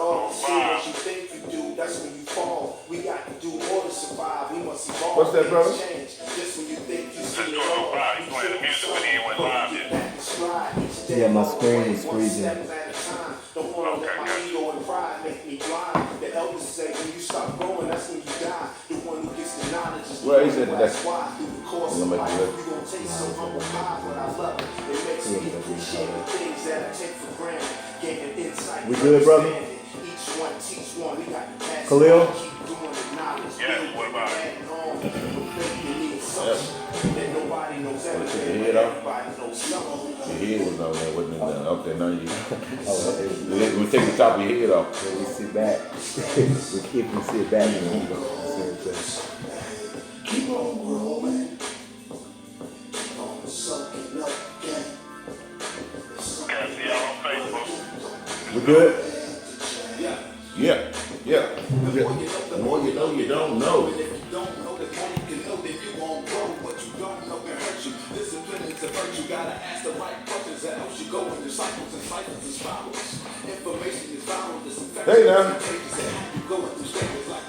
all. See what you think you do, that's when you fall. We got to do more to survive. We must evolve. What's that, brother? Change. Just when you think you see it Just all. playing the music when he went live yet. Yeah, my screen is freezing. Don't want to let my ego and pride make me blind. The elders say when you stop growing, that's when you die. The one who gets the knowledge is Well, he said that's that's why. Through the course of life, you gon' taste some humble pie, but I love it. It makes me appreciate the things that I take for granted. Gaining insight. We good, brother? Each one teach one. We got to pass Khalil? on, keep doing the knowledge. Yes, what about it? That nobody knows everything. Your head off? Everybody knows something. Your head was on there, wasn't it? Up there, now you. We take the top of your head off. When we sit back, if we sit back, you know, Keep on growing. On something up again. Okay, see y'all on Facebook. we good? Yeah. The more you know, you don't know. If you don't know, the more you can know, then you won't grow. What you don't know can hurt you. Discipline is a virtue. Gotta ask the right questions that helps you go in the cycles and cycles and spirals. Information is viral. Hey now.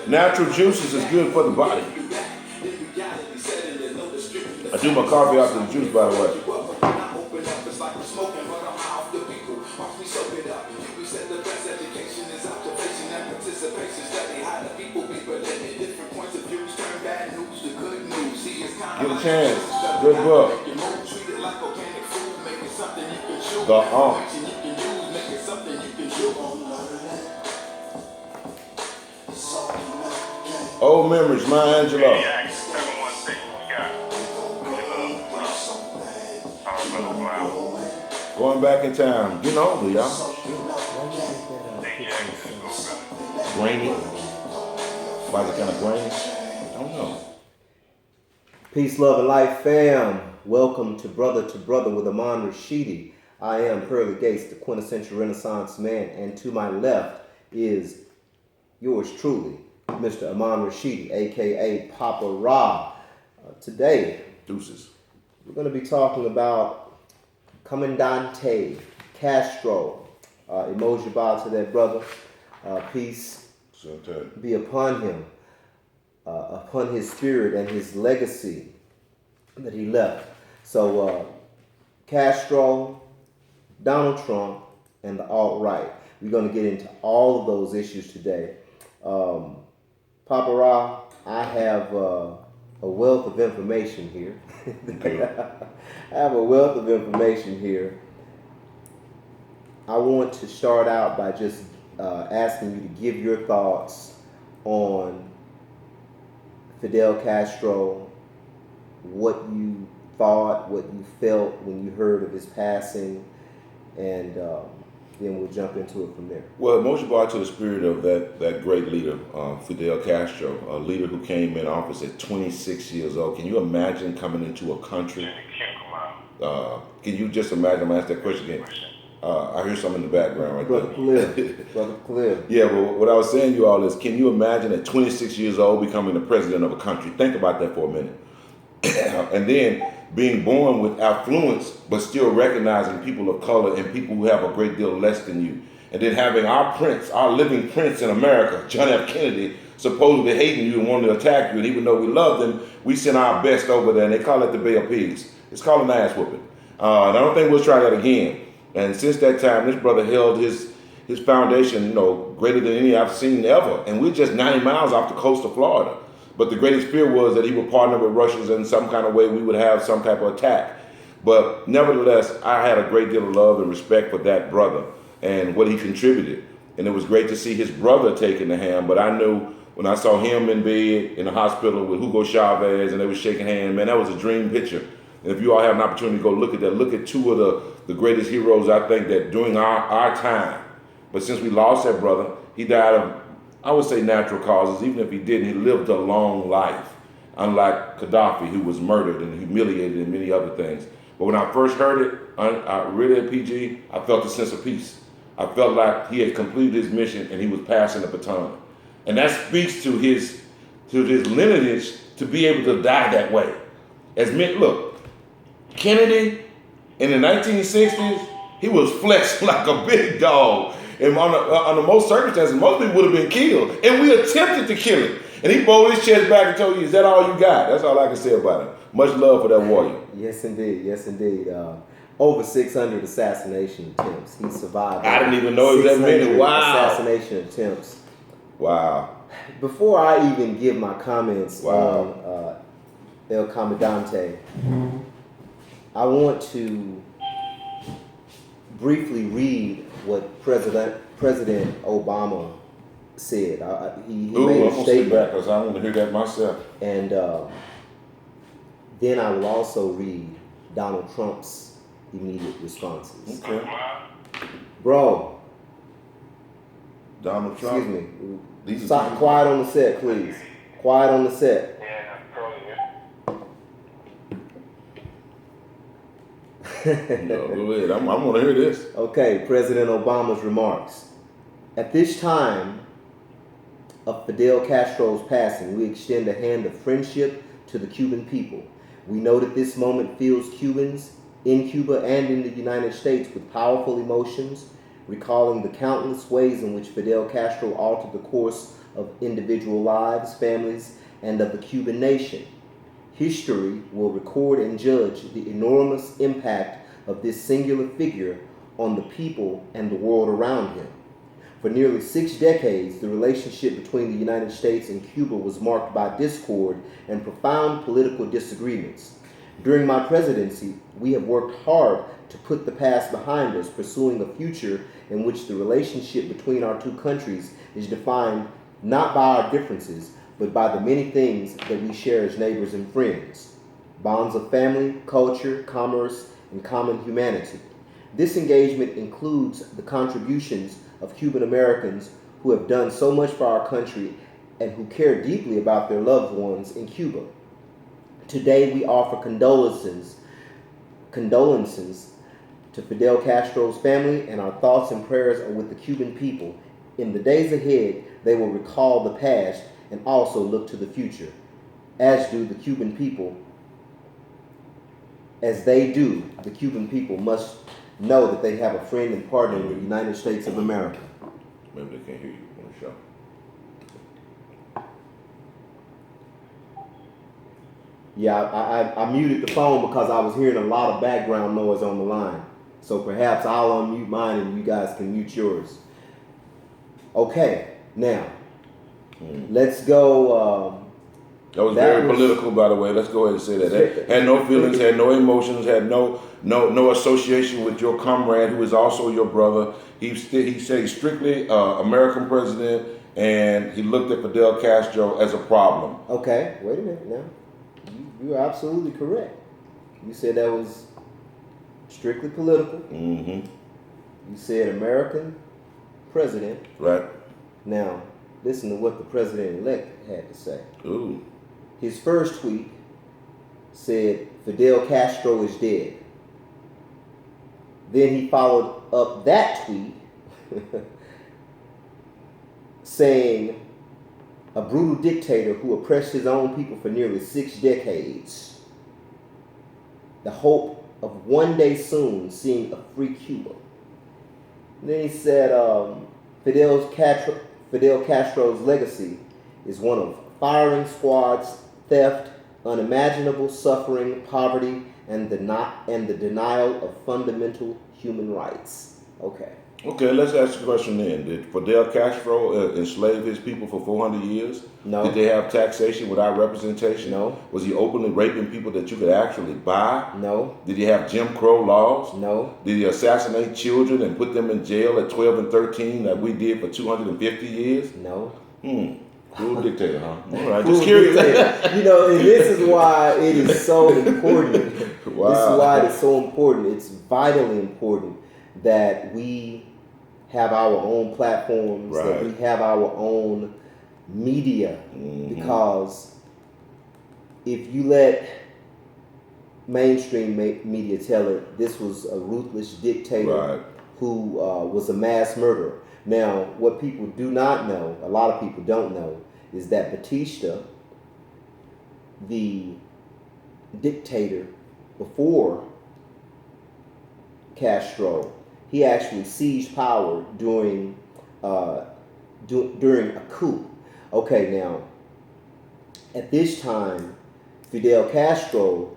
Natural juices is good for the body. I do my coffee after the juice, by the way. Give a chance. Good book. The Old memories, Maya Angelou. Yeah, 716, we got it. Going back in time. Getting older, y'all. Grainy. Why is it kind of grainy? I don't know. Peace, love, and life, fam. Welcome to Brother with Aman Rashidi. I am Pearly Gates, the quintessential Renaissance man, and to my left is yours truly, Mr. Aman Rashidi, aka Papa Ra. Today, Deuces. we're going to be talking about Comandante Castro. Emoji bow to that brother. Peace be upon him, upon his spirit and his legacy that he left. So, Castro, Donald Trump, and the alt-right. We're going to get into all of those issues today. Papa Ra, I have a wealth of information here. I have a wealth of information here. I want to start out by just asking you to give your thoughts on Fidel Castro, what you thought, what you felt when you heard of his passing, and then we'll jump into it from there. Well, emotion brought to the spirit of that great leader, Fidel Castro, a leader who came in office at 26 years old. Can you imagine coming into a country? Can you just imagine? I'm going to ask that question again. I hear something in the background right there. Brother Clear. Yeah, well, what I was saying to you all is, can you imagine at 26 years old becoming the president of a country? Think about that for a minute. And then being born with affluence, but still recognizing people of color and people who have a great deal less than you. And then having our prince, our living prince in America, John F. Kennedy, supposedly hating you and wanting to attack you. And even though we love them, we send our best over there, and they call it the Bay of Pigs. It's called an ass whooping. And I don't think we'll try that again. And since that time, this brother held his foundation, greater than any I've seen ever. And we're just 90 miles off the coast of Florida. But the greatest fear was that he would partner with Russians in some kind of way. We would have some type of attack. But nevertheless, I had a great deal of love and respect for that brother and what he contributed. And it was great to see his brother taking the hand. But I knew when I saw him in bed in the hospital with Hugo Chavez and they were shaking hands, man, that was a dream picture. And if you all have an opportunity to go look at that, look at two of the greatest heroes, I think, that during our time. But since we lost that brother, he died of, I would say, natural causes. Even if he didn't, he lived a long life, unlike Gaddafi, who was murdered and humiliated and many other things. But when I first heard it, I read it at PG, I felt a sense of peace. I felt like he had completed his mission and he was passing the baton. And that speaks to his lineage to be able to die that way. Look, Kennedy in the 1960s, he was flexed like a big dog. And under most circumstances, most people would have been killed. And we attempted to kill him. And he rolled his chest back and told you, is that all you got? That's all I can say about him. Much love for that warrior. Yes, indeed. Yes, indeed. Over 600 assassination attempts. He survived. I didn't even know it was that many. Wow. Assassination attempts. Wow. Before I even give my comments Wow. on El Comandante, I want to briefly read what President Obama said. He made I'm a gonna sit statement, back because I want to hear that myself. and then I will also read Donald Trump's immediate responses. Okay. Bro, Donald Trump. excuse me. These are Stop, quiet on the set, please. Quiet on the set. Yeah, probably. No, go ahead. I'm going to hear this. Okay, President Obama's remarks. At this time of Fidel Castro's passing, we extend a hand of friendship to the Cuban people. We know that this moment fills Cubans in Cuba and in the United States with powerful emotions, recalling the countless ways in which Fidel Castro altered the course of individual lives, families, and of the Cuban nation. History will record and judge the enormous impact of this singular figure on the people and the world around him. For nearly 6 decades, the relationship between the United States and Cuba was marked by discord and profound political disagreements. During my presidency, we have worked hard to put the past behind us, pursuing a future in which the relationship between our two countries is defined not by our differences, but by the many things that we share as neighbors and friends. Bonds of family, culture, commerce, and common humanity. This engagement includes the contributions of Cuban Americans who have done so much for our country and who care deeply about their loved ones in Cuba. Today we offer condolences to Fidel Castro's family, and our thoughts and prayers are with the Cuban people. In the days ahead, they will recall the past and also look to the future, as do the Cuban people. As they do, the Cuban people must know that they have a friend and partner in the United States of America. Maybe they can't hear you on the show. Yeah, I muted the phone because I was hearing a lot of background noise on the line. So perhaps I'll unmute mine and you guys can mute yours. Okay, now, let's go. That was very political, by the way. Let's go ahead and say that. Had no feelings, had no emotions, had no association with your comrade who is also your brother. He said he's strictly American president, and he looked at Fidel Castro as a problem. Okay, wait a minute now. You are absolutely correct. You said that was strictly political. Mm-hmm. You said American president. Right. Now, listen to what the president-elect had to say. Ooh. His first tweet said, Fidel Castro is dead. Then he followed up that tweet saying, a brutal dictator who oppressed his own people for nearly 6 decades. The hope of one day soon seeing a free Cuba. And then he said, Fidel Castro's legacy is one of firing squads, theft, unimaginable suffering, poverty, and the denial of fundamental human rights. Okay. Okay, let's ask the question then. Did Fidel Castro enslave his people for 400 years? No. Did they have taxation without representation? No. Was he openly raping people that you could actually buy? No. Did he have Jim Crow laws? No. Did he assassinate children and put them in jail at 12 and 13 like we did for 250 years? No. Cruel dictator, huh? All right, Cruel just curious. dictator. You know, and this is why it is so important. Wow. This is why it's so important. It's vitally important that we have our own platforms, that we have our own media, because if you let mainstream media tell it, this was a ruthless dictator who was a mass murderer. Now, what people do not know, a lot of people don't know, is that Batista, the dictator before Castro, he actually seized power during during a coup. Okay, now at this time, Fidel Castro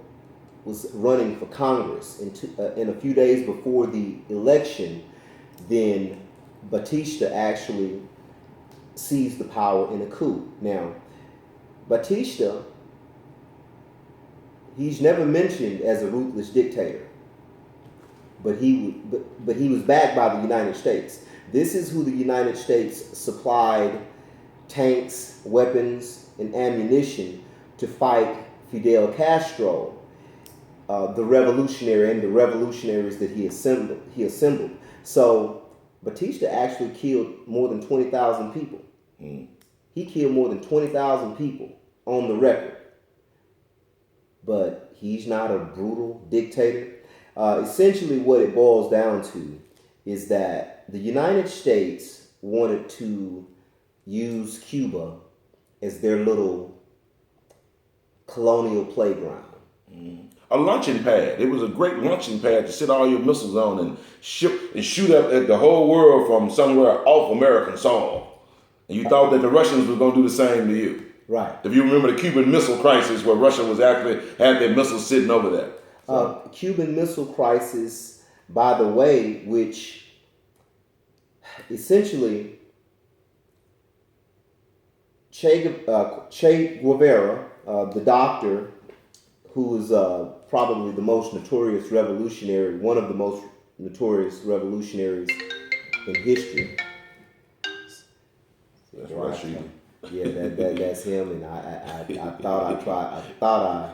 was running for Congress, and a few days before the election, then Batista actually seized the power in a coup. Now, Batista, he's never mentioned as a ruthless dictator, but he was backed by the United States. This is who the United States supplied tanks, weapons, and ammunition to fight Fidel Castro, the revolutionary, and the revolutionaries that he assembled. So Batista actually killed more than 20,000 people. He killed more than 20,000 people on the record. But he's not a brutal dictator. Essentially what it boils down to is that the United States wanted to use Cuba as their little colonial playground. A launching pad. It was a great launching pad to sit all your missiles on and shoot up at the whole world from somewhere off American soil. And you thought that the Russians were going to do the same to you. Right. If you remember the Cuban Missile Crisis, where Russia was actually had their missiles sitting over there. So. Cuban Missile Crisis, by the way, which essentially Che Guevara, the doctor, who was probably the most notorious revolutionary, one of the most notorious revolutionaries in history. That's right, yeah, that's him, and I thought I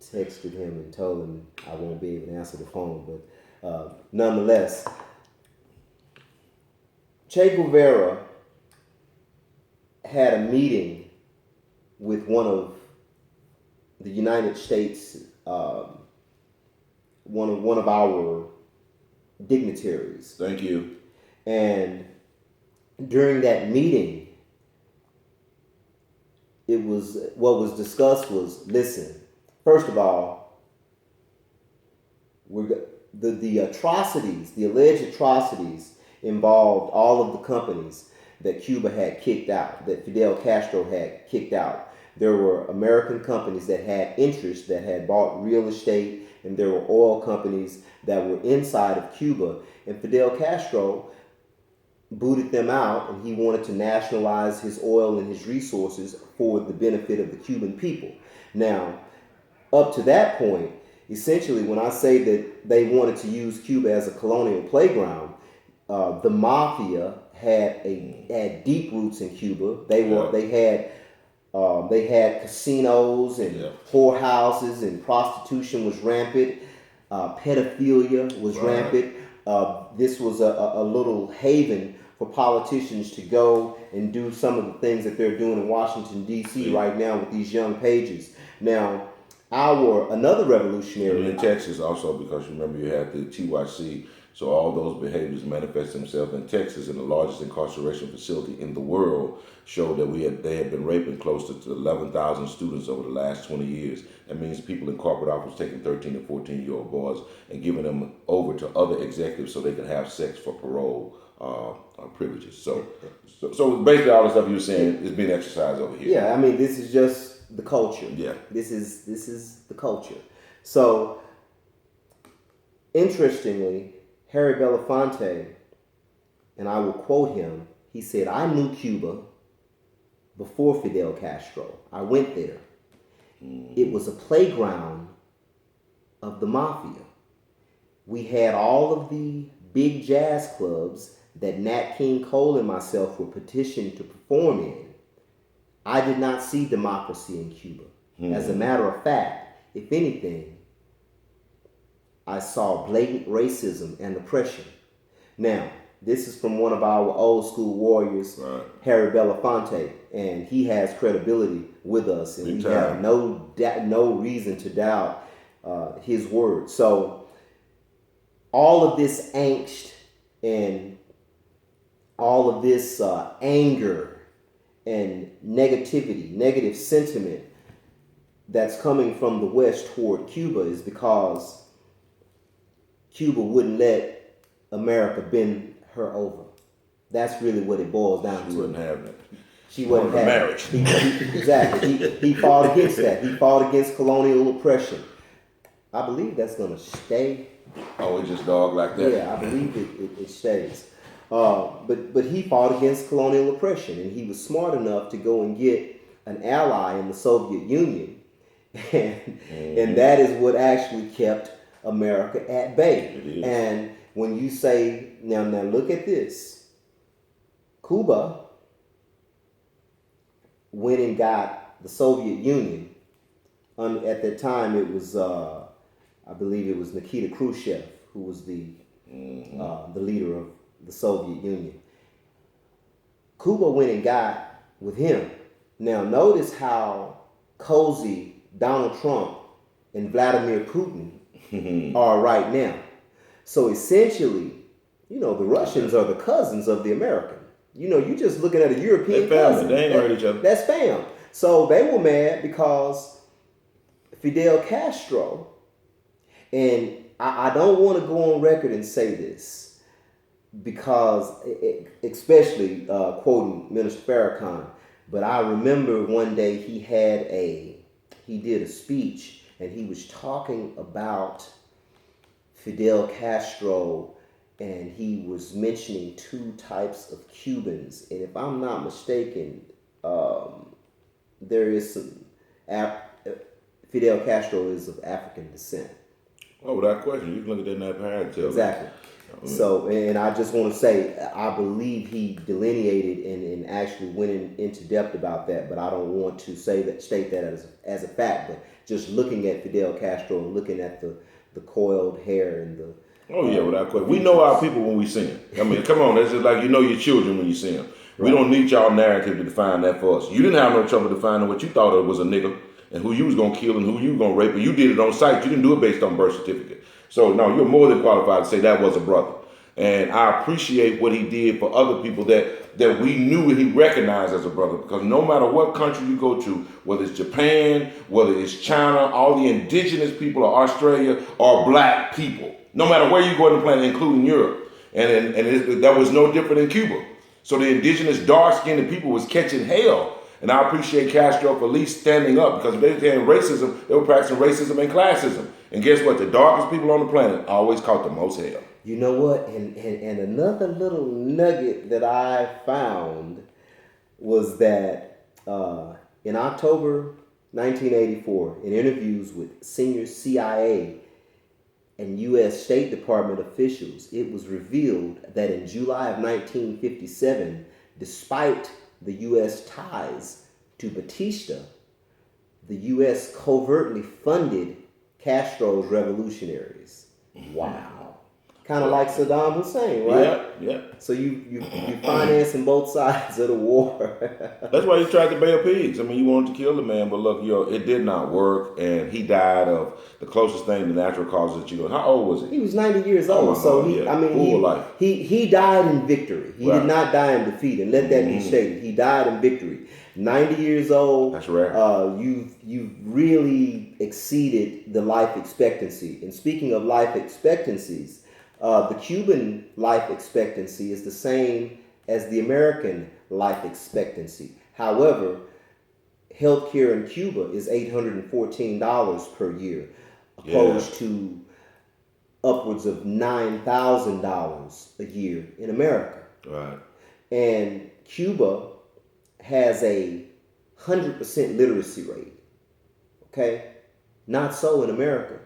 texted him and told him I won't be able to answer the phone, but nonetheless, Che Guevara had a meeting with one of the United States, one of our dignitaries. Thank you. And during that meeting, what was discussed was, listen, first of all, the atrocities, the alleged atrocities involved all of the companies that Cuba had kicked out, that Fidel Castro had kicked out. There were American companies that had interest, that had bought real estate, and there were oil companies that were inside of Cuba. And Fidel Castro booted them out, and he wanted to nationalize his oil and his resources for the benefit of the Cuban people. Now, up to that point, essentially, when I say that they wanted to use Cuba as a colonial playground, the mafia had deep roots in Cuba. They had casinos and whorehouses, and prostitution was rampant. Pedophilia was rampant. This was a little haven for politicians to go and do some of the things that they're doing in Washington, D.C. right now with these young pages. Now, another revolutionary... in Texas also, because remember you had the TYC, so all those behaviors manifest themselves in Texas, and the largest incarceration facility in the world showed that they had been raping close to 11,000 students over the last 20 years. That means people in corporate office taking 13 and 14-year-old boys and giving them over to other executives so they can have sex for parole privileges. So basically all the stuff you were saying is being exercised over here. Yeah, I mean, this is just the culture. Yeah. This is the culture. So, interestingly, Harry Belafonte, and I will quote him, he said, "I knew Cuba before Fidel Castro. I went there. It was a playground of the mafia. We had all of the big jazz clubs that Nat King Cole and myself were petitioned to perform in. I did not see democracy in Cuba. As a matter of fact, if anything, I saw blatant racism and oppression." Now, this is from one of our old school warriors, Harry Belafonte, and he has credibility with us, and we have no reason to doubt his word. So, all of this angst and all of this anger and negative sentiment that's coming from the West toward Cuba is because Cuba wouldn't let America bend her over. That's really what it boils down She to. wouldn't have that. She wasn't Wanted a having marriage. exactly. He fought against that. He fought against colonial oppression. I believe that's going to stay. Oh, it just dog like that. Yeah, I believe it stays. But he fought against colonial oppression, and he was smart enough to go and get an ally in the Soviet Union, and that is what actually kept America at bay. It is. And when you say now look at this, Cuba went and got the Soviet Union. At that time, it was I believe it was Nikita Khrushchev who was the leader of the Soviet Union. Cuba went and got with him. Now notice how cozy Donald Trump and Vladimir Putin are right now. So essentially, the Russians are the cousins of the American. You just looking at a European cousin. They ain't hurt each other. That's fam. So they were mad because Fidel Castro, and I don't want to go on record and say this because, especially quoting Minister Farrakhan, but I remember one day he did a speech and he was talking about Fidel Castro, and he was mentioning two types of Cubans. And if I'm not mistaken, there is some Fidel Castro is of African descent. Oh, without question. You can look at that in that parent. Exactly. So, and I just want to say, I believe he delineated and actually went into depth about that, but I don't want to state that as a fact. But just looking at Fidel Castro and looking at the coiled hair and the without question. We know our people when we see them. I mean, come on, that's just like you know your children when you see them. We don't need y'all narrative to define that for us. You didn't have no trouble defining what you thought it was a nigga and who you was gonna kill and who you was gonna rape, and you did it on sight. You didn't do it based on birth certificate. So no, you're more than qualified to say that was a brother. And I appreciate what he did for other people that we knew and he recognized as a brother, because no matter what country you go to, whether it's Japan, whether it's China, all the indigenous people of Australia are black people. No matter where you go on the planet, including Europe. And that was no different in Cuba. So the indigenous dark-skinned people was catching hell. And I appreciate Castro for at least standing up, because if they were saying racism, they were practicing racism and classism. And guess what? The darkest people on the planet always caught the most hell. You know what? And another little nugget that I found was that in October 1984, in interviews with senior CIA and U.S. State Department officials, it was revealed that in July of 1957, despite the U.S. ties to Batista, the U.S. covertly funded Castro's revolutionaries. Wow. Kind of like Saddam Hussein, right? Yeah. So you financing both sides of the war. That's why he tried to bail pigs. I mean, you wanted to kill the man, but look, it did not work, and he died of the closest thing to natural causes that you know. How old was he? He was 90 years old, so he died in victory. He did not die in defeat, and let that be stated. He died in victory. 90 years old. That's right. You've really exceeded the life expectancy. And speaking of life expectancies, the Cuban life expectancy is the same as the American life expectancy. However, healthcare in Cuba is $814 per year, opposed to upwards of $9,000 a year in America. Right. And Cuba has a 100% literacy rate. Okay? Not so in America.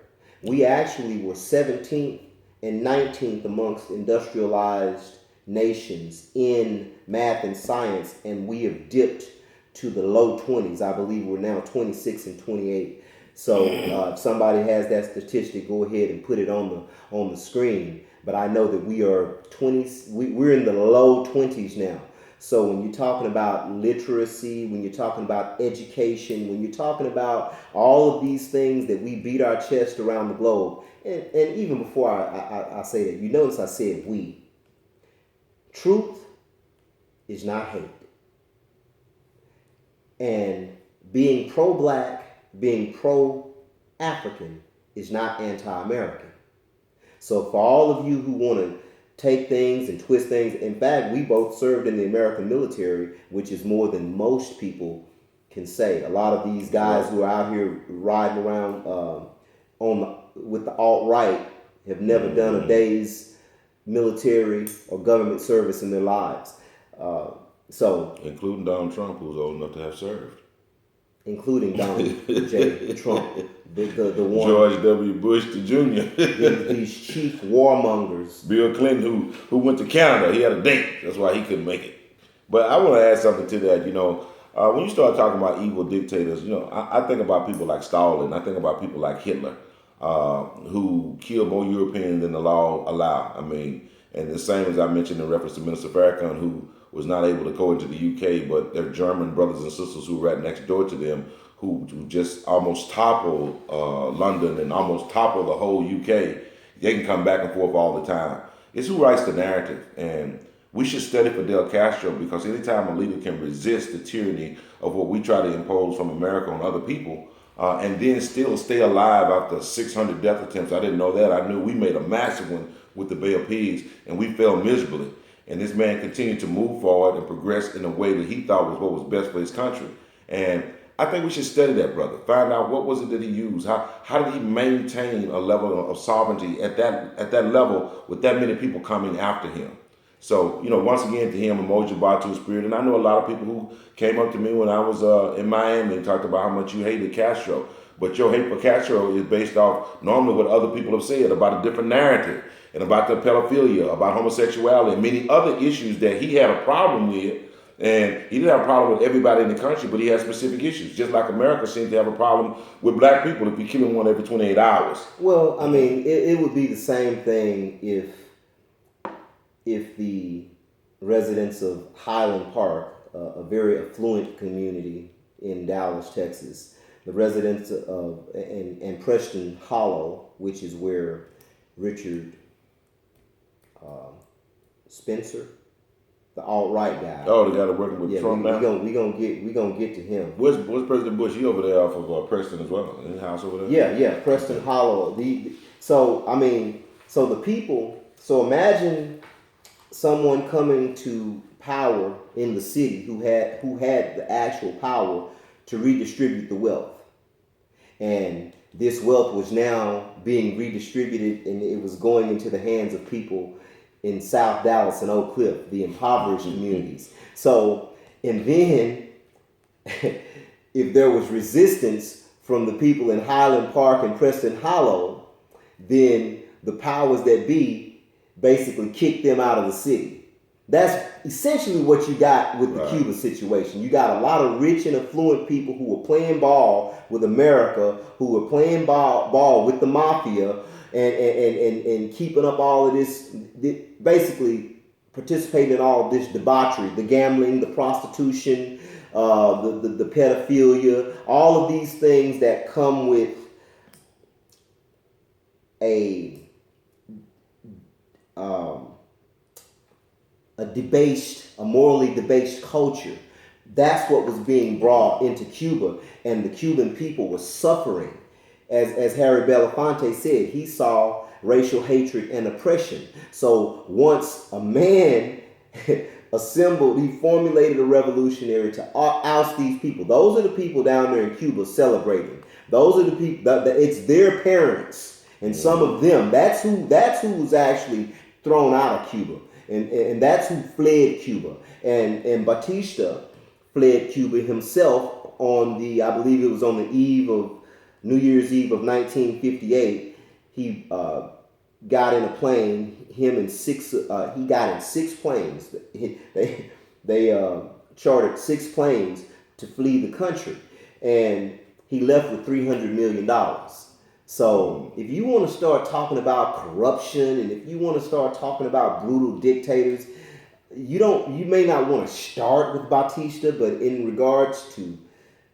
We actually were 17th and 19th amongst industrialized nations in math and science, and we have dipped to the low 20s. I believe we're now 26 and 28. So if somebody has that statistic, go ahead and put it on the screen. But I know that we're in the low 20s now. So when you're talking about literacy, when you're talking about education, when you're talking about all of these things that we beat our chest around the globe, and even before I say that, you notice I said we. Truth is not hate. And being pro-black, being pro-African is not anti-American. So for all of you who want to take things and twist things. In fact, we both served in the American military, which is more than most people can say. A lot of these guys who are out here riding around with the alt-right have never done a day's military or government service in their lives. So, including Donald Trump, who was old enough to have served. Including Donald J. Trump, the one. George W. Bush the Jr. these chief warmongers. Bill Clinton, who went to Canada, he had a date. That's why he couldn't make it. But I want to add something to that. When you start talking about evil dictators, I think about people like Stalin. I think about people like Hitler, who killed more Europeans than the law allowed. I mean, and the same as I mentioned in reference to Minister Farrakhan, who was not able to go into the UK, but their German brothers and sisters who were right next door to them, who just almost toppled London and almost toppled the whole UK. They can come back and forth all the time. It's who writes the narrative. And we should study Fidel Castro, because anytime a leader can resist the tyranny of what we try to impose from America on other people, and then still stay alive after 600 death attempts. I didn't know that. I knew we made a massive one with the Bay of Pigs, and we failed miserably. And this man continued to move forward and progress in a way that he thought was what was best for his country. And I think we should study that, brother. Find out what was it that he used. How did he maintain a level of sovereignty at that level with that many people coming after him? So, once again, to him, emoji bar to his spirit. And I know a lot of people who came up to me when I was in Miami and talked about how much you hated Castro. But your hate for Castro is based off normally what other people have said about a different narrative, and about the pedophilia, about homosexuality, and many other issues that he had a problem with. And he didn't have a problem with everybody in the country, but he had specific issues. Just like America seems to have a problem with black people if you're killing one every 28 hours. Well, I mean, it would be the same thing if the residents of Highland Park, a very affluent community in Dallas, Texas, the residents of and Preston Hollow, which is where Richard Spencer, the alt-right guy. Oh, the guy that working with Trump now? We gonna get to him. Where's President Bush? He over there off of Preston as well, in the house over there? Yeah, Preston Hollow. So the people. So imagine someone coming to power in the city who had the actual power to redistribute the wealth, and this wealth was now being redistributed, and it was going into the hands of people in South Dallas and Oak Cliff, the impoverished communities. So, and then if there was resistance from the people in Highland Park and Preston Hollow, then the powers that be basically kicked them out of the city. That's essentially what you got with the Cuba situation. You got a lot of rich and affluent people who were playing ball with America, who were playing ball with the mafia, and keeping up all of this, basically participating in all of this debauchery, the gambling, the prostitution, the pedophilia, all of these things that come with a morally debased culture. That's what was being brought into Cuba, and the Cuban people were suffering. As Harry Belafonte said, he saw racial hatred and oppression. So once a man assembled, he formulated a revolutionary to oust these people. Those are the people down there in Cuba celebrating. Those are the people that it's their parents, and some of them. That's who was actually thrown out of Cuba, and that's who fled Cuba. And Batista fled Cuba himself I believe it was on the eve of New Year's Eve of 1958. He got in a plane. He got in 6 planes. They chartered 6 planes to flee the country, and he left with $300 million. So if you want to start talking about corruption, and if you want to start talking about brutal dictators, you may not want to start with Batista, but in regards to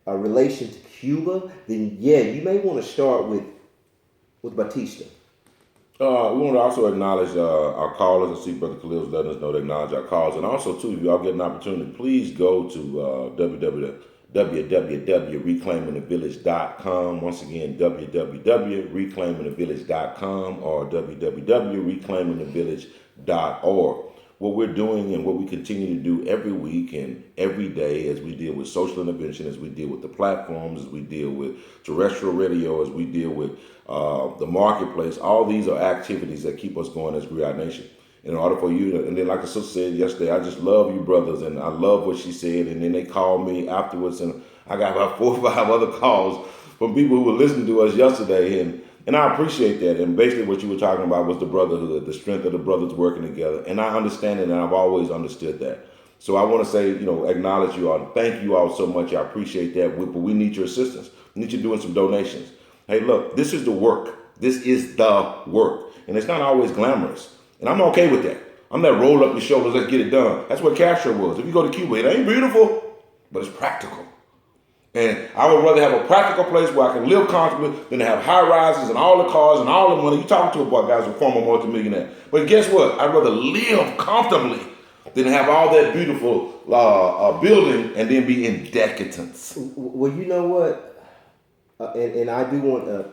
a relation to Cuba, then yeah, you may want to start with Batista. We want to also acknowledge our callers. I see Brother Khalil's letting us know to acknowledge our callers. And also, too, if y'all get an opportunity, please go to www.reclaimingthevillage.com. Once again, www.reclaimingthevillage.com or www.reclaimingthevillage.com. What we're doing and what we continue to do every week and every day as we deal with social intervention, as we deal with the platforms, as we deal with terrestrial radio, as we deal with the marketplace, all these are activities that keep us going as Griot Nation. In order for you to, and then like the sister said yesterday, I just love you brothers, and I love what she said, and then they called me afterwards, and I got about 4 or 5 other calls from people who were listening to us yesterday, and I appreciate that. And basically what you were talking about was the brotherhood, the strength of the brothers working together. And I understand it, and I've always understood that. So I want to say, acknowledge you all. Thank you all so much. I appreciate that. But we need your assistance. We need you doing some donations. Hey, look, this is the work. This is the work. And it's not always glamorous. And I'm okay with that. I'm that roll up your shoulders, let's get it done. That's what Castro was. If you go to Cuba, it ain't beautiful, but it's practical. And I would rather have a practical place where I can live comfortably than to have high rises and all the cars and all the money. You talking to a boy, guys, a former multimillionaire. But guess what? I'd rather live comfortably than have all that beautiful building and then be in decadence. Well, you know what? And I do want to,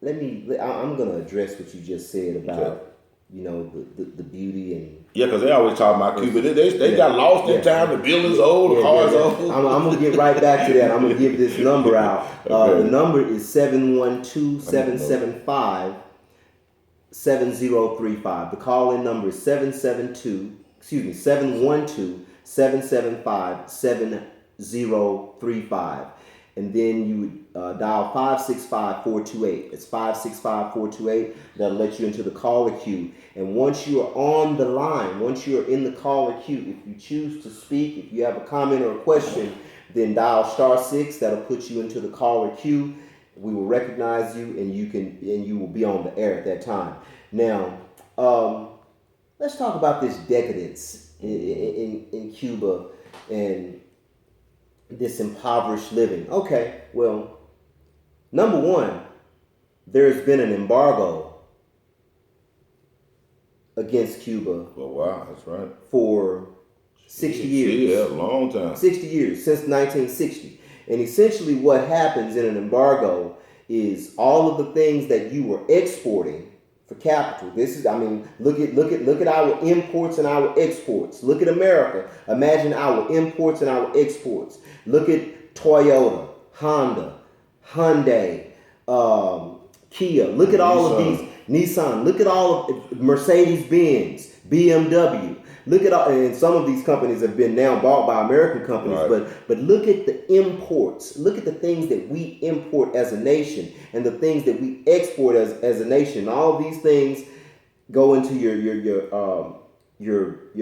I'm going to address what you just said about, the beauty and... Yeah, because they always talk about Cuba. They got lost in time. The building's old, the car's old. I'm going to get right back to that. I'm going to give this number out. Okay. The number is 712-775-7035. The call-in number is 712-775-7035. And then you would dial 565-428. It's 565-428. That'll let you into the caller queue. And once you are on the line, once you're in the caller queue, if you choose to speak, if you have a comment or a question, then dial *6. That'll put you into the caller queue. We will recognize you, and you will be on the air at that time. Now, let's talk about this decadence in Cuba and this impoverished living. Okay, well, number one, there's been an embargo against Cuba. Oh, wow, that's right. For 60 years. Yeah, a long time. 60 years, since 1960. And essentially what happens in an embargo is all of the things that you were exporting for capital. Look at our imports and our exports. Look at America. Imagine our imports and our exports. Look at Toyota, Honda, Hyundai, Kia. Look at all of these. Nissan. Look at all of Mercedes-Benz, BMW. Look at all, and some of these companies have been now bought by American companies, right. But look at the imports. Look at the things that we import as a nation and the things that we export as a nation. All of these things go into your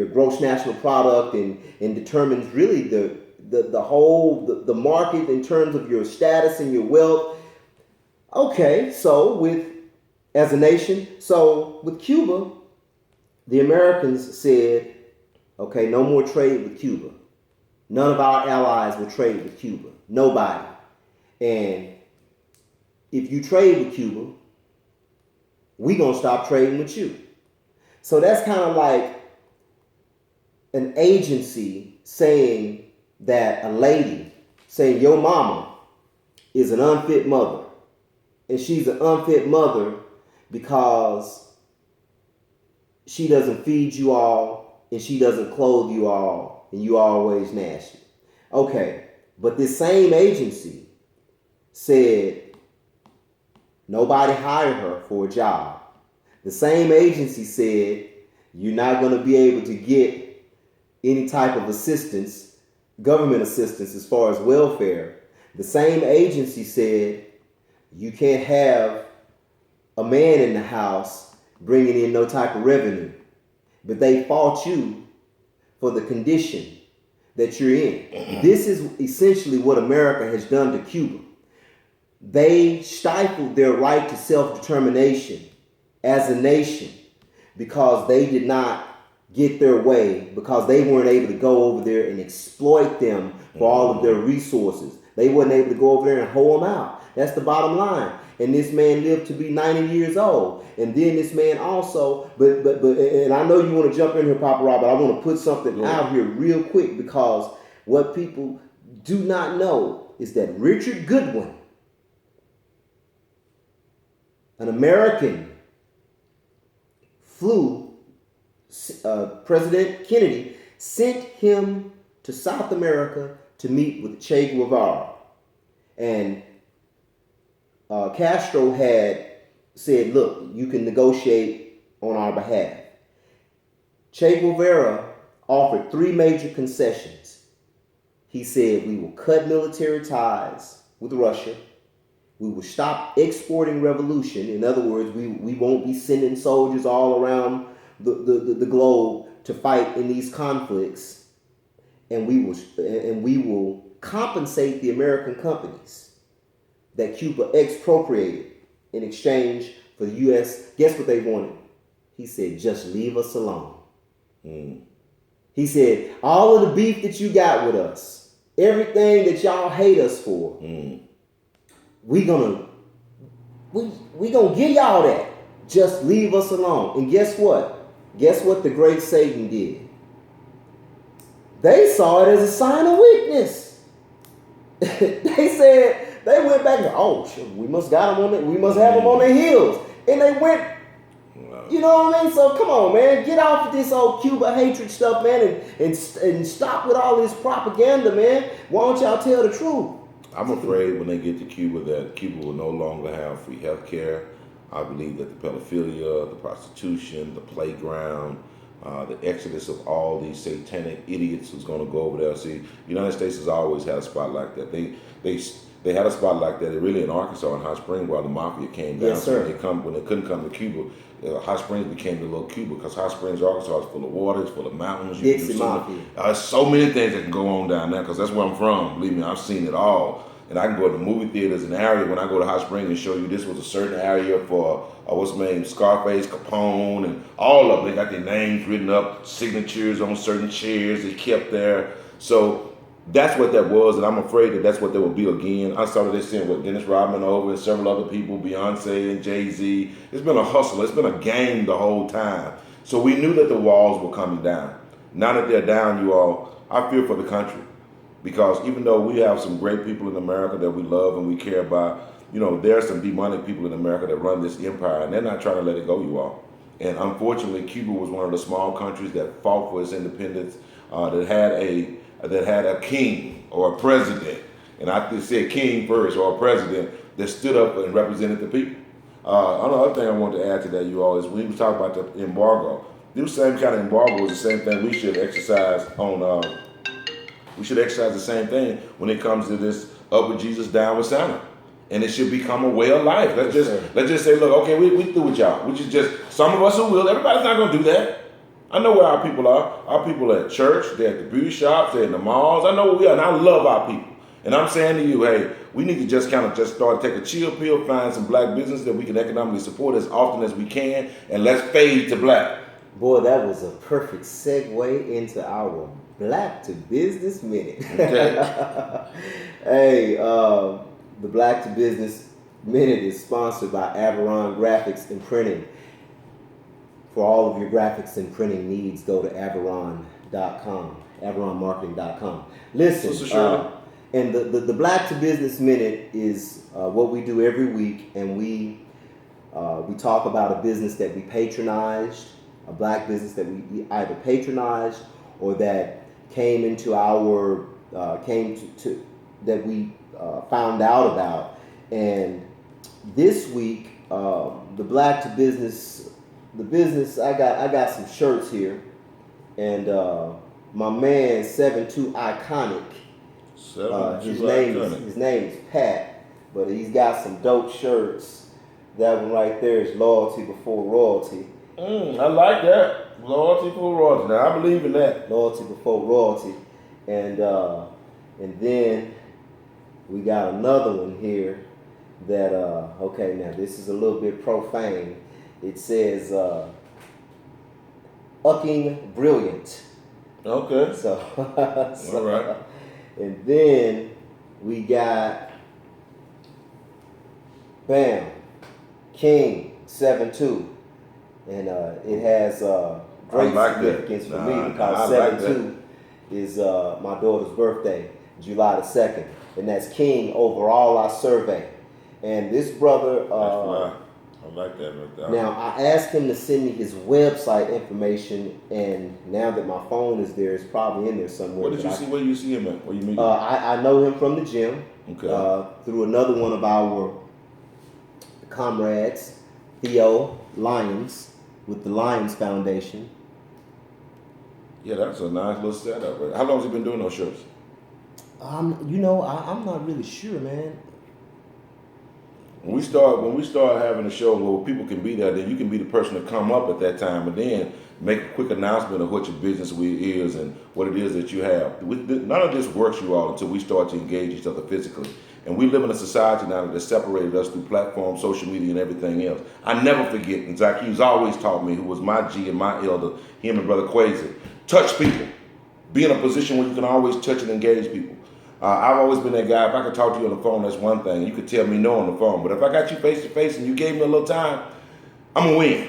gross national product and determines really the whole market in terms of your status and your wealth. Okay, so as a nation, so with Cuba, the Americans said, okay, no more trade with Cuba. None of our allies will trade with Cuba. Nobody. And if you trade with Cuba, we're going to stop trading with you. So that's kind of like an agency saying that saying your mama is an unfit mother. And she's an unfit mother because she doesn't feed you all and she doesn't clothe you all and you always nasty. Okay, but this same agency said nobody hired her for a job. The same agency said you're not going to be able to get any type of assistance, government assistance as far as welfare. The same agency said you can't have a man in the house bringing in no type of revenue. But they fought you for the condition that you're in. This is essentially what America has done to Cuba. They stifled their right to self-determination as a nation because they did not get their way, because they weren't able to go over there and exploit them for all of their resources. They weren't able to go over there and hoe them out. That's the bottom line. And this man lived to be 90 years old. And then this man also, but and I know you want to jump in here, Papa Rob, but I want to put something out here real quick, because what people do not know is that Richard Goodwin, an American, flew President Kennedy sent him to South America to meet with Che Guevara. And Castro had said, look, you can negotiate on our behalf. Che Guevara offered 3 major concessions. He said, we will cut military ties with Russia. We will stop exporting revolution. In other words, we won't be sending soldiers all around the globe to fight in these conflicts. And we will compensate the American companies that Cuba expropriated in exchange for the U.S. Guess what they wanted? He said, just leave us alone. He said, all of the beef that you got with us, everything that y'all hate us for, we gonna give y'all that. Just leave us alone. And guess what? Guess what the great Satan did? They saw it as a sign of weakness. They said, they went back and said, oh shit, we must have them on their heels. And they went, you know what I mean? So come on, man, get off of this old Cuba hatred stuff, man, and stop with all this propaganda, man. Why don't y'all tell the truth? I'm afraid when they get to Cuba that Cuba will no longer have free health care. I believe that the pedophilia, the prostitution, the playground, the exodus of all these satanic idiots who's going to go over there. See, the United States has always had a spot like that. They had a spot like that really in Arkansas and Hot Springs while the mafia came down. Yes, sir. So when they couldn't come to Cuba, Hot Springs became the little Cuba because Hot Springs, Arkansas is full of water, it's full of mountains. Dixie Mafia. There's so many things that can go on down there because that's where I'm from. Believe me, I've seen it all. And I can go to movie theaters in the area when I go to Hot Springs and show you this was a certain area for, what's his name, Scarface, Capone, and all of them. They got their names written up, signatures on certain chairs they kept there. So that's what that was, and I'm afraid that that's what they will be again. I started this in with Dennis Rodman over and several other people, Beyonce and Jay-Z. It's been a hustle. It's been a game the whole time. So we knew that the walls were coming down. Now that they're down, you all, I fear for the country. Because even though we have some great people in America that we love and we care about, there are some demonic people in America that run this empire, and they're not trying to let it go, you all. And unfortunately, Cuba was one of the small countries that fought for its independence, that had a king or a president, and I said king first, or a president that stood up and represented the people. Another thing I want to add to that, you all, is when we talk about the embargo. This same kind of embargo is the same thing we should exercise on. We should exercise the same thing when it comes to this up with Jesus, down with Santa. And it should become a way of life. Let's just say, look, okay, we through with y'all. We should just, some of us who will, everybody's not gonna do that. I know where our people are. Our people are at church, they're at the beauty shops, they're in the malls. I know where we are, and I love our people. And I'm saying to you, hey, we need to just start to take a chill pill, find some black business that we can economically support as often as we can, and let's fade to black. Boy, that was a perfect segue into our Black to Business Minute. Okay. Hey, the Black to Business Minute is sponsored by Averon Graphics and Printing. For all of your graphics and printing needs, go to Averon.com, AveronMarketing.com. Listen, and the Black to Business Minute is what we do every week, and we talk about a business that we patronized, a black business that we either patronized or that came into our that we found out about. And this week, the Black to Business, I got some shirts here, and my man 7-2 Iconic. His name is Pat, but he's got some dope shirts. That one right there is loyalty before royalty. I like that. Loyalty before royalty. Now I believe in that. Loyalty before royalty. And then we got another one here that okay, now this is a little bit profane. It says "ucking brilliant." Okay. So all right. And then we got bam, King 7-2. And it has great significance for me because 7-2 is my daughter's birthday, July the 2nd. And that's King over all our survey. And this brother, I like that right there. Now, I asked him to send me his website information, and now that my phone is there, it's probably in there somewhere. What did you see? Where do you see him at? Where you meet him? I know him from the gym. Okay. Through another one of our comrades, Theo Lyons, with the Lions Foundation. Yeah, that's a nice little setup. Right? How long has he been doing those shows? I'm not really sure, man. When we start having a show where people can be there, then you can be the person to come up at that time, and then make a quick announcement of what your business is and what it is that you have. None of this works, you all, until we start to engage each other physically. And we live in a society now that has separated us through platforms, social media, and everything else. I never forget, and Zach Hughes always taught me, who was my G and my elder, him and Brother Quasi, touch people. Be in a position where you can always touch and engage people. I've always been that guy. If I could talk to you on the phone, that's one thing. You could tell me no on the phone. But if I got you face to face and you gave me a little time, I'm going to win.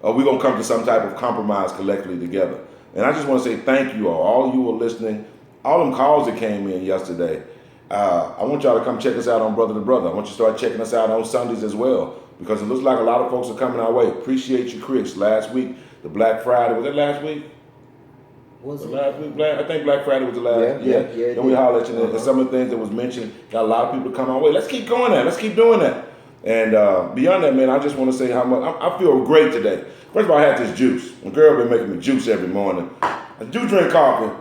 We're going to come to some type of compromise collectively together. And I just want to say thank you all you who are listening, all them calls that came in yesterday. I want y'all to come check us out on Brother to Brother. I want you to start checking us out on Sundays as well, because it looks like a lot of folks are coming our way. Appreciate you, Chris. Last week, the Black Friday, was it last week? Was it? Last week, I think Black Friday was the last. Yeah. Then we holler at you. And some of the things that was mentioned, got a lot of people to come our way. Let's keep going that. Let's keep doing that. And beyond that, man, I just want to say how much I feel great today. First of all, I had this juice. My girl been making me juice every morning. I do drink coffee,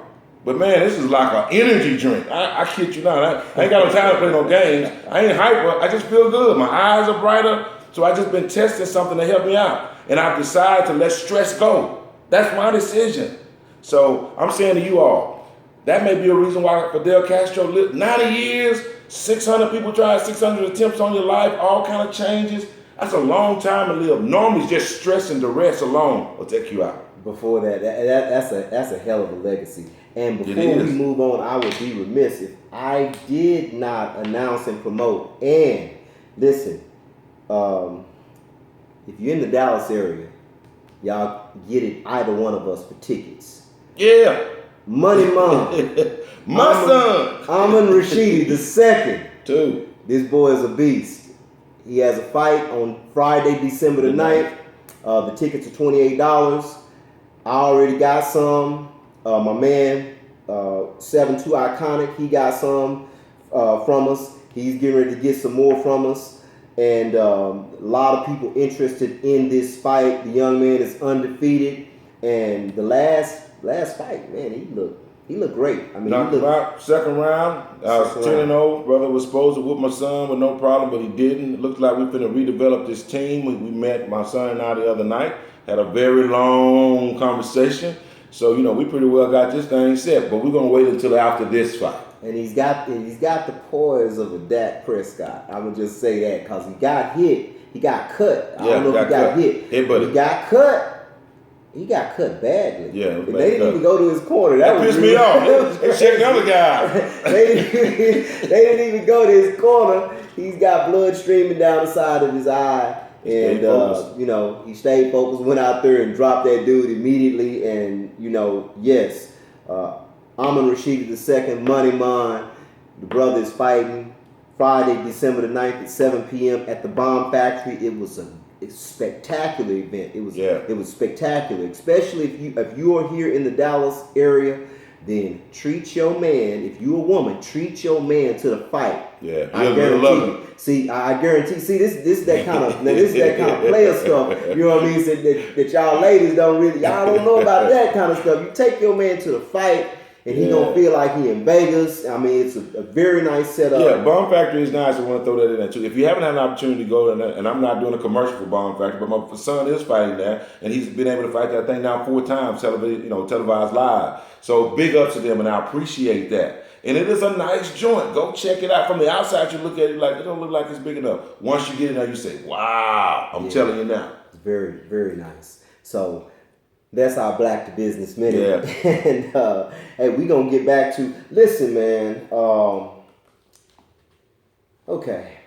but man, this is like an energy drink. I kid you not. I ain't got no time to play no games. I ain't hyper. I just feel good. My eyes are brighter. So I just been testing something to help me out. And I've decided to let stress go. That's my decision. So I'm saying to you all, that may be a reason why Fidel Castro lived 90 years, 600 people tried, 600 attempts on your life, all kind of changes. That's a long time to live. Normally, just stress and duress alone will take you out. Before that's a hell of a legacy. And before we move on, I would be remiss if I did not announce and promote. And listen, if you're in the Dallas area, y'all get it, either one of us, for tickets. Yeah. Money Mom. My son. Amin Rashidi II. Two. This boy is a beast. He has a fight on Friday, December the 9th. The tickets are $28. I already got some. My man, 7-2 Iconic, he got some from us. He's getting ready to get some more from us. And a lot of people interested in this fight. The young man is undefeated. And the last fight, man, he looked great. I mean, knocked him out second round. 10-0. Brother was supposed to whoop my son with no problem, but he didn't. It looks like we're finna redevelop this team. We met my son and I the other night. Had a very long conversation. So, we pretty well got this thing set, but we're gonna wait until after this fight. And he's got the poise of a Dak Prescott. I would just say that, because he got hit. He got cut. I don't know if he got hit. He got cut. He got cut badly. Yeah, they didn't even go to his corner. That pissed me off. They checked the other guy. they didn't even go to his corner. He's got blood streaming down the side of his eye. And, he stayed focused, went out there and dropped that dude immediately. And, yes, Amin Rashidi II, Money Man, the brother is fighting Friday, December the 9th at 7 p.m. at the Bomb Factory. It was a spectacular event. It was spectacular, especially if you are here in the Dallas area. Then treat your man. If you're a woman, treat your man to the fight. Yeah, I guarantee you. See, I guarantee. See, this is that kind of player stuff. You know what I mean? So that y'all ladies y'all don't know about that kind of stuff. You take your man to the fight, and he gonna feel like he in Vegas. I mean, it's a very nice setup. Yeah, Bomb Factory is nice. I want to throw that in there too. If you haven't had an opportunity to go there, and I'm not doing a commercial for Bomb Factory, but my son is fighting there, and he's been able to fight that thing now 4 times, televised live. So big ups to them, and I appreciate that. And it is a nice joint. Go check it out. From the outside, you look at it like it don't look like it's big enough. Once you get in there, you say, "Wow!" I'm telling you now. It's very, very nice. So that's our Black to Business Minute. Yeah. And hey, we gonna get back to. Listen, man. Okay.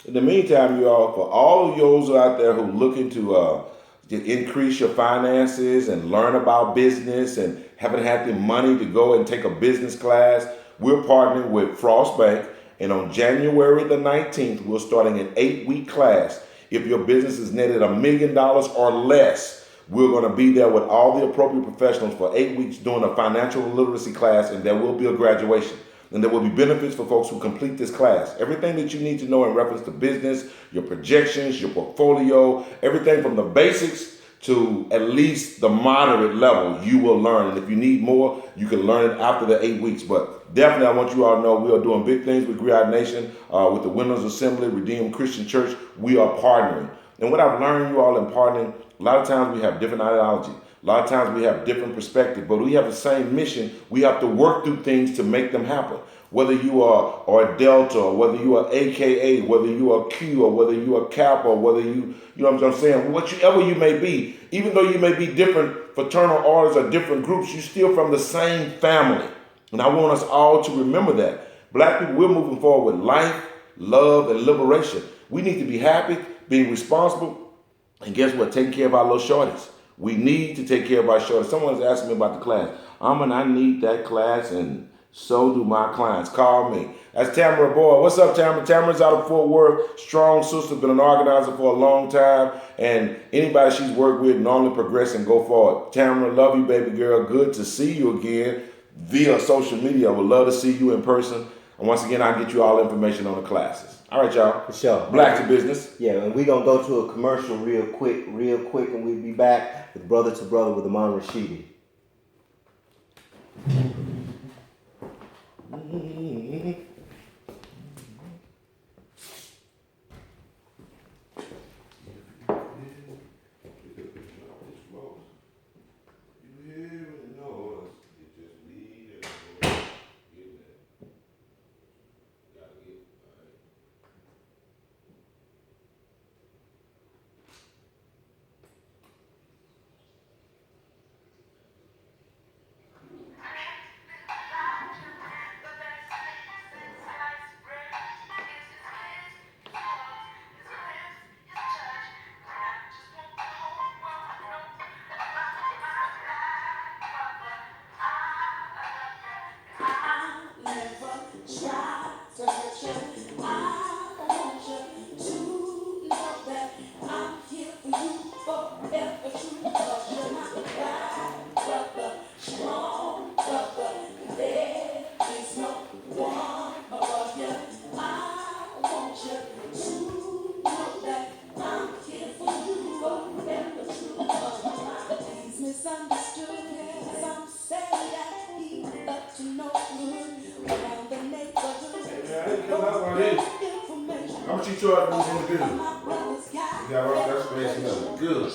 In the meantime, you all, for all of those out there who looking to increase your finances and learn about business and haven't had the money to go and take a business class, we're partnering with Frost Bank, and on January the 19th, we're starting an 8-week class. If your business is netted $1 million or less, we're going to be there with all the appropriate professionals for 8 weeks doing a financial literacy class, and there will be a graduation. And there will be benefits for folks who complete this class. Everything that you need to know in reference to business, your projections, your portfolio, everything from the basics to at least the moderate level, you will learn. And if you need more, you can learn it after the 8 weeks. But definitely, I want you all to know we are doing big things with Griot Nation, with the Winners Assembly, Redeemed Christian Church. We are partnering. And what I've learned, you all, in partnering, a lot of times we have different ideology. A lot of times we have different perspective, but we have the same mission. We have to work through things to make them happen. Whether you are Delta, or whether you are AKA, whether you are Q, or whether you are Kappa, or whether you know what I'm saying, whatever you may be, even though you may be different fraternal orders or different groups, you're still from the same family. And I want us all to remember that. Black people, we're moving forward with life, love, and liberation. We need to be happy, being responsible, and guess what? Taking care of our little shorties. We need to take care of our shorties. Someone's asking me about the class. I need that class, and so do my clients. Call me. That's Tamara Boyd. What's up, Tamara? Tamara's out of Fort Worth. Strong sister, been an organizer for a long time. And anybody she's worked with normally progress and go forward. Tamara, love you, baby girl. Good to see you again via social media. I would love to see you in person. And once again, I'll get you all information on the classes. All right, y'all. For sure. Black to business. Yeah, and we're going to go to a commercial real quick, and we'll be back with Brother to Brother with Amon Rashidi. How much you charge me in the bill? You got all that space and nothing. Good.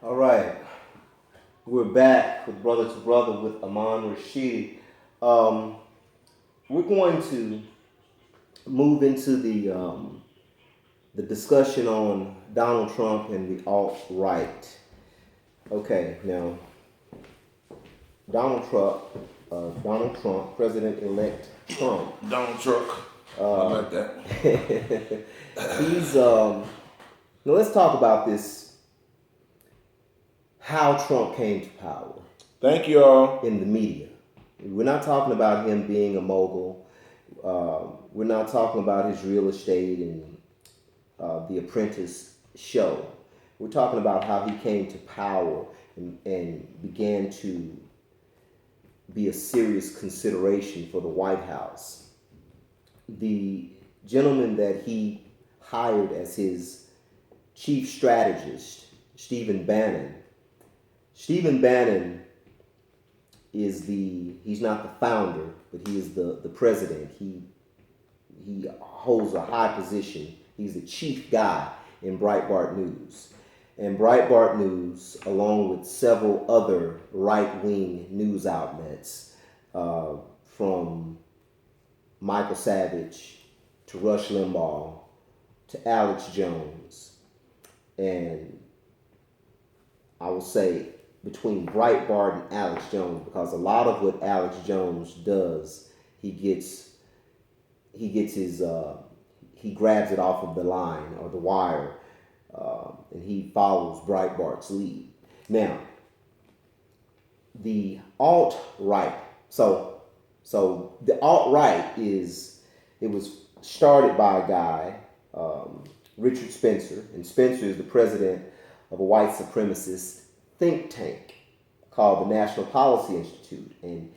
All right, we're back with Brother to Brother with Amon Rashidi. We're going to move into the discussion on Donald Trump and the alt-right. Okay, now Donald Trump, President-elect Trump. Donald Trump. I like that. He's now let's talk about this. How Trump came to power. Thank you all. In the media. We're not talking about him being a mogul. We're not talking about his real estate and The Apprentice show. We're talking about how he came to power and began to be a serious consideration for the White House. The gentleman that he hired as his chief strategist, Stephen Bannon. Stephen Bannon he's not the founder, but he is the president. He holds a high position. He's the chief guy in Breitbart News. And Breitbart News, along with several other right-wing news outlets, from Michael Savage to Rush Limbaugh to Alex Jones, and I will say between Breitbart and Alex Jones, because a lot of what Alex Jones does, he grabs it off of the line or the wire, and he follows Breitbart's lead. Now, the alt-right. So the alt-right it was started by a guy, Richard Spencer, and Spencer is the president of a white supremacist think tank called the National Policy Institute. And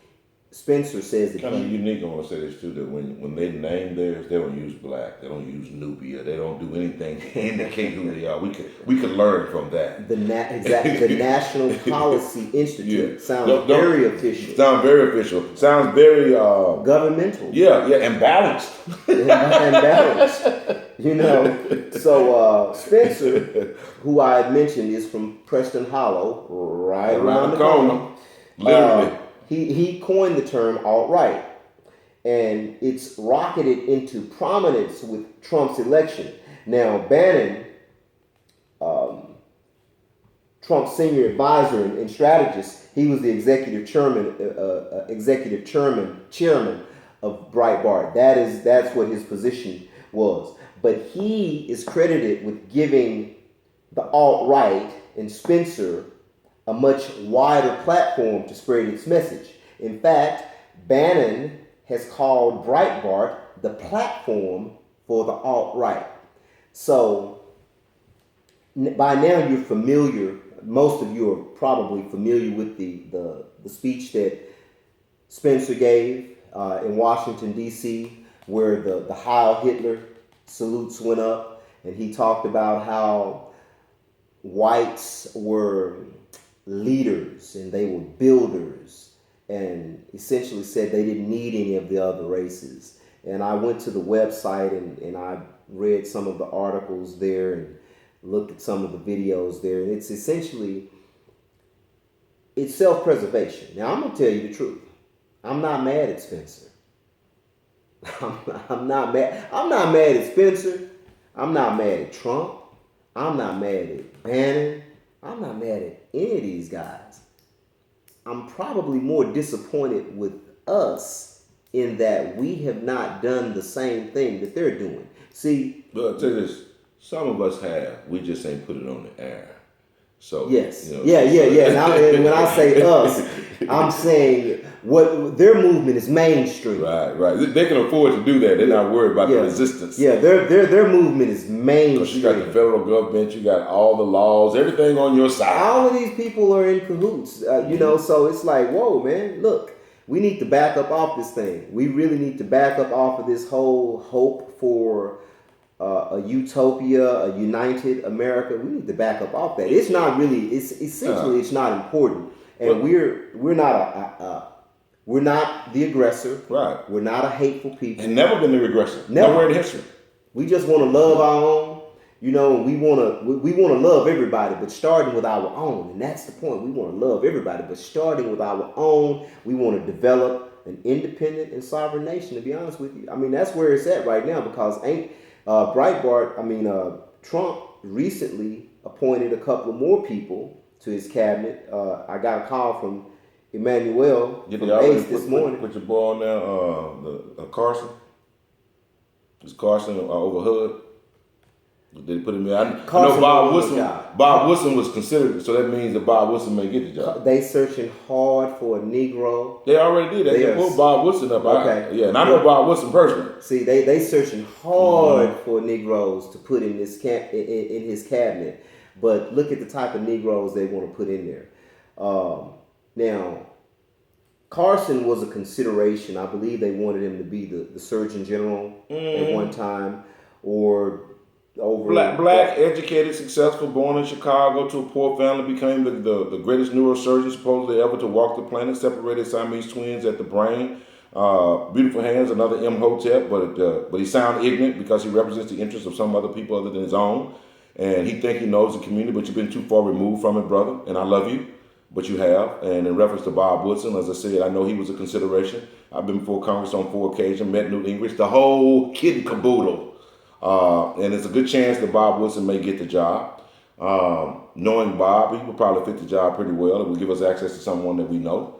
Spencer says that kind of unique. I want to say this too, that when they name theirs, they don't use black, they don't use Nubia, they don't do anything to indicate who they are. We could learn from that. The National Policy Institute sounds very official. Sounds very official. Sounds very governmental. Yeah, and balanced. and balanced. So Spencer, who I had mentioned, is from Preston Hollow, right around the corner. Literally. He coined the term alt-right, and it's rocketed into prominence with Trump's election. Now, Bannon, Trump's senior advisor and strategist, he was the executive chairman of Breitbart. That's what his position was. But he is credited with giving the alt-right and Spencer a much wider platform to spread its message. In fact, Bannon has called Breitbart the platform for the alt-right. So by now you're familiar, most of you are probably familiar with the speech that Spencer gave in Washington, D.C., where the Heil Hitler salutes went up, and he talked about how whites were leaders and they were builders, and essentially said they didn't need any of the other races. And I went to the website and I read some of the articles there and looked at some of the videos there, and it's essentially, it's self-preservation. Now I'm gonna tell you the truth. I'm not mad at Spencer. I'm not mad. I'm not mad at Spencer. I'm not mad at Trump. I'm not mad at Bannon. I'm not mad at any of these guys. I'm probably more disappointed with us in that we have not done the same thing that they're doing. See, but I'll tell you this, some of us have. We just ain't put it on the air. So yes, yeah. And when I say us, I'm saying what their movement is mainstream. Right. They can afford to do that. They're not worried about the resistance. Yeah, their movement is mainstream. Because you got the federal government, you got all the laws, everything on your side. All of these people are in cahoots, So it's like, whoa, man, look, we need to back up off this thing. We really need to back up off of this whole hope for a utopia, a united America. We need to back up off that. It's not really. It's essentially it's not important, and we're not the aggressor. Right. We're not a hateful people. And never been the aggressor. Never. Nowhere in history. We just want to love our own. And we want to love everybody, but starting with our own, and that's the point. We want to love everybody, but starting with our own. We want to develop an independent and sovereign nation. To be honest with you, I mean that's where it's at right now because Trump recently appointed a couple of more people to his cabinet. I got a call from Emmanuel Did from they already Ace this put, morning. put your boy on there, the Carson? Is Carson over Hood? Did they put him in? I know Carson Bob won the Wilson. job. Bob Wilson was considered, so that means that Bob Wilson may get the job. They searching hard for a Negro. They already did. They put Bob Wilson up. Okay. Yeah, and I know Bob Wilson personally. See, they searching hard for Negroes to put in this in his cabinet, but look at the type of Negroes they want to put in there. Now, Carson was a consideration. I believe they wanted him to be the Surgeon General at one time, or over Black, educated, successful, born in Chicago to a poor family, became the greatest neurosurgeon supposedly ever to walk the planet. Separated Siamese twins at the brain. Beautiful hands, another Imhotep, but he sound ignorant because he represents the interests of some other people other than his own, and he think he knows the community, but you've been too far removed from it, brother. And I love you, but you have. And in reference to Bob Woodson, as I said, I know he was a consideration. I've been before Congress on 4 occasions, met Newt Gingrich, the whole kit and caboodle. And there's a good chance that Bob Woodson may get the job. Knowing Bob, he would probably fit the job pretty well. It would give us access to someone that we know.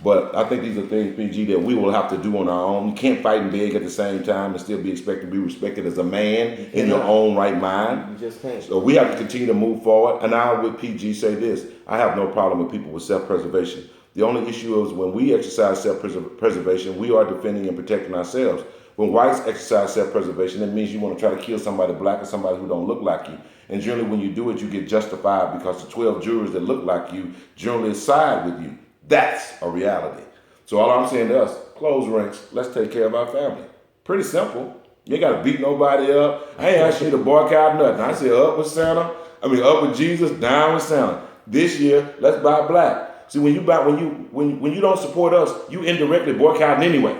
But I think these are things, PG, that we will have to do on our own. You can't fight and beg at the same time and still be expected to be respected as a man in your own right mind. You just can't. So we have to continue to move forward. And I would, PG, say this. I have no problem with people with self-preservation. The only issue is when we exercise self-preservation, we are defending and protecting ourselves. When whites exercise self-preservation, that means you want to try to kill somebody black or somebody who don't look like you. And generally when you do it, you get justified because the 12 jurors that look like you generally side with you. That's a reality. So all I'm saying to us, close ranks, let's take care of our family. Pretty simple. You ain't got to beat nobody up. I ain't asked you to boycott nothing. I said up with Santa. Up with Jesus, down with Santa. This year, let's buy black. See, when you don't support us, you indirectly boycotting anyway.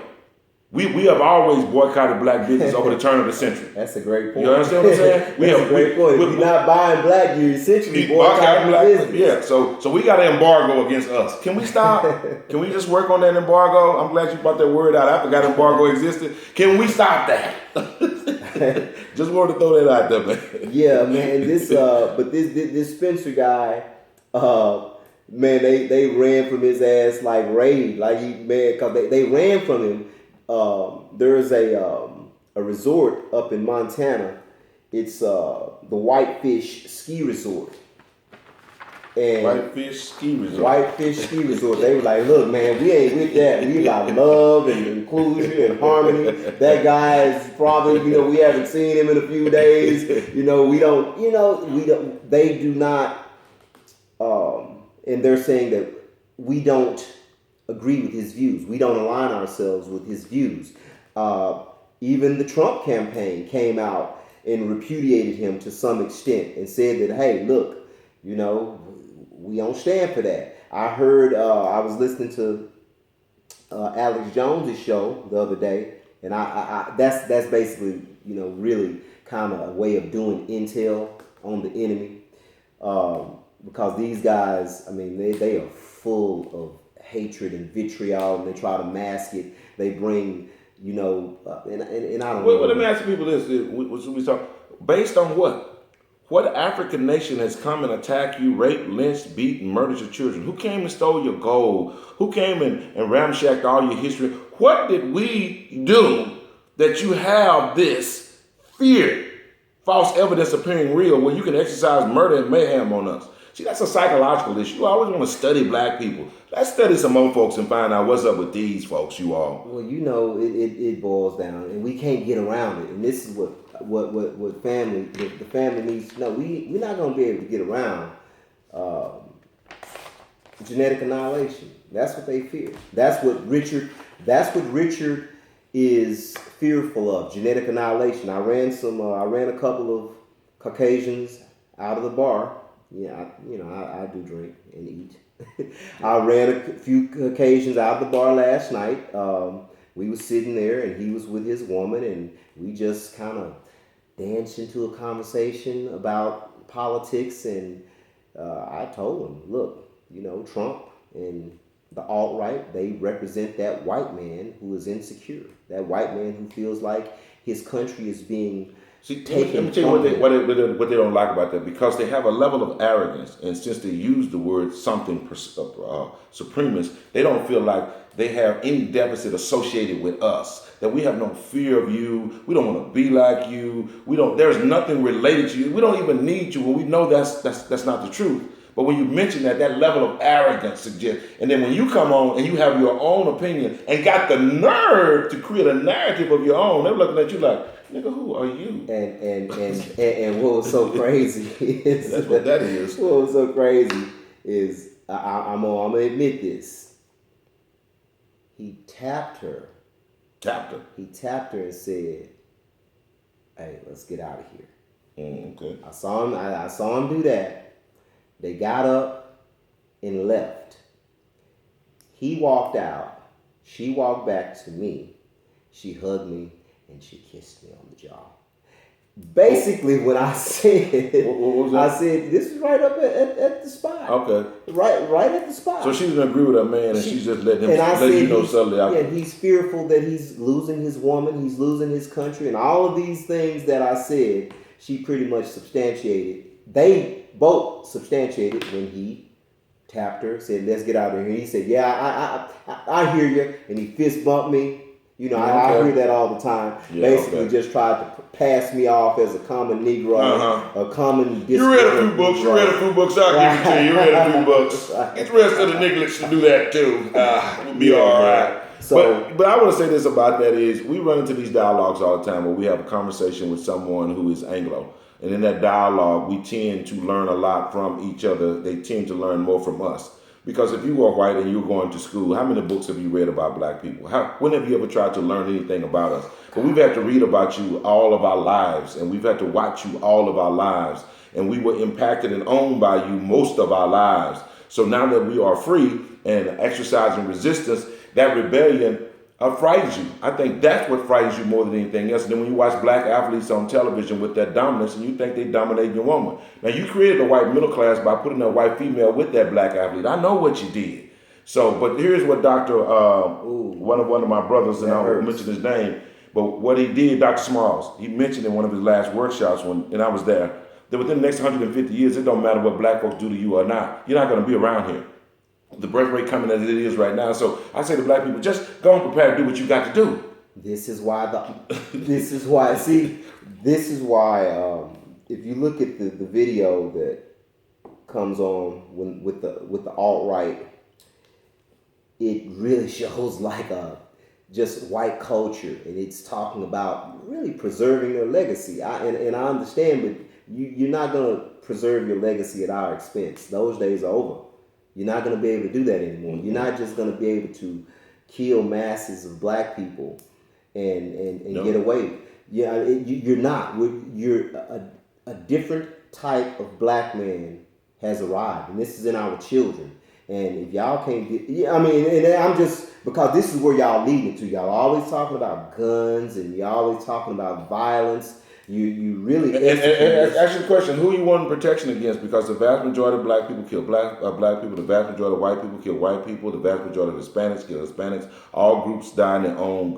We have always boycotted black business over the turn of the century. That's a great point. You understand what I'm saying? That's a great point. If you're not buying black, you're essentially boycotting black business. Yeah, so we got an embargo against us. Can we stop? Can we just work on that embargo? I'm glad you brought that word out. I forgot embargo existed. Can we stop that? Just wanted to throw that out there, man. Yeah, man. This Spencer guy, man, they ran from his ass like raid. Like because they ran from him. There's a resort up in Montana. It's the Whitefish Ski Resort. And Whitefish Ski Resort. Whitefish Ski Resort. They were like, look, man, we ain't with that. We about love and inclusion and harmony. That guy is probably, we haven't seen him in a few days. They do not, and they're saying that we don't agree with his views. We don't align ourselves with his views. Even the Trump campaign came out and repudiated him to some extent and said that, hey, look, we don't stand for that. I heard, I was listening to Alex Jones' show the other day, and I that's basically, really kind of a way of doing intel on the enemy, because these guys, they are full of know, and vitriol, and they try to mask it. They bring, and I don't know. Well, let me ask people this. We talk, based on what? What African nation has come and attacked you, raped, lynched, beat, and murdered your children? Who came and stole your gold? Who came and ramshacked all your history? What did we do that you have this fear, false evidence appearing real, where you can exercise murder and mayhem on us? See, that's a psychological issue. You always want to study black people. Let's study some more folks and find out what's up with these folks, you all. Well, it boils down, and we can't get around it. And this is what the family needs to know. We're not going to be able to get around genetic annihilation. That's what they fear. That's what Richard is fearful of, genetic annihilation. I ran a couple of Caucasians out of the bar. Yeah, I do drink and eat. I ran a few Caucasians out of the bar last night. We was sitting there, and he was with his woman, and we just kind of danced into a conversation about politics. And I told him, look, Trump and the alt-right, they represent that white man who is insecure, that white man who feels like his country is being See, let taken me tell you from him. what they don't like about that, because they have a level of arrogance, and since they use the word something supremacist, they don't feel like they have any deficit associated with us. That we have no fear of you. We don't want to be like you. We don't. There's nothing related to you. We don't even need you. Well, we know that's not the truth. But when you mention that level of arrogance suggests, and then when you come on and you have your own opinion and got the nerve to create a narrative of your own, they're looking at you like, nigga, who are you? And what was so crazy is That's what that is. What was so crazy is I'm gonna admit this. He tapped her. He tapped her and said, "Hey, let's get out of here." Okay. I saw him do that. They got up and left. He walked out. She walked back to me. She hugged me and she kissed me on the jaw. Basically, what I said, what was that? I said, this is right up at the spot. Okay. Right at the spot. So she didn't agree with her man, and she just let him let you know subtly. Yeah, he's fearful that he's losing his woman, he's losing his country, and all of these things that I said, she pretty much substantiated. They both substantiated when he tapped her, said, "Let's get out of here." He said, "Yeah, I hear you," and he fist bumped me. You know, I hear that all the time. Yeah, basically, just tried to pass me off as a common Negro, a common. You read a few books. You read a few books. I'll give it to you. You read a few books. Get the rest of the nigglets to do that too. We'll be all right. So, but I want to say this about that is we run into these dialogues all the time where we have a conversation with someone who is Anglo. And in that dialogue, we tend to learn a lot from each other. They tend to learn more from us. Because if you are white and you're going to school, how many books have you read about black people? When have you ever tried to learn anything about us? But we've had to read about you all of our lives, and we've had to watch you all of our lives. And we were impacted and owned by you most of our lives. So now that we are free and exercising resistance, that rebellion frightens you. I think that's what frightens you more than anything else. And then when you watch black athletes on television with that dominance and you think they dominate your woman. Now you created a white middle class by putting a white female with that black athlete. I know what you did. So, but here's what Dr. One of my brothers, and I won't mention his name, but what he did, Dr. Smalls, he mentioned in one of his last workshops and I was there, that within the next 150 years, it don't matter what black folks do to you or not. You're not going to be around here. The birth rate coming as it is right now. So I say to black people, just go and prepare to do what you got to do. This is why if you look at the video that comes on with the alt-right, it really shows like just white culture, and it's talking about really preserving their legacy. I understand, but you're not going to preserve your legacy at our expense. Those days are over. You're not going to be able to do that anymore. You're not just going to be able to kill masses of black people and get away. Yeah, you're not. You're a different type of black man has arrived, and this is in our children. And if y'all can't get, and I'm just, because this is where y'all leading to. Y'all always talking about guns, and y'all always talking about violence. You really and ask you the question: who you want protection against? Because the vast majority of black people kill black people. The vast majority of white people kill white people. The vast majority of Hispanics kill Hispanics. All groups die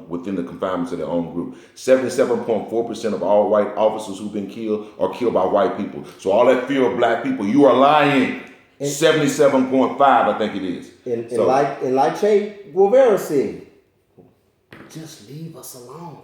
within the confinements of their own group. 77.4% of all white officers who've been killed are killed by white people. So all that fear of black people, you are lying. 77.5, I think it is. And like Che Guevara said, just leave us alone.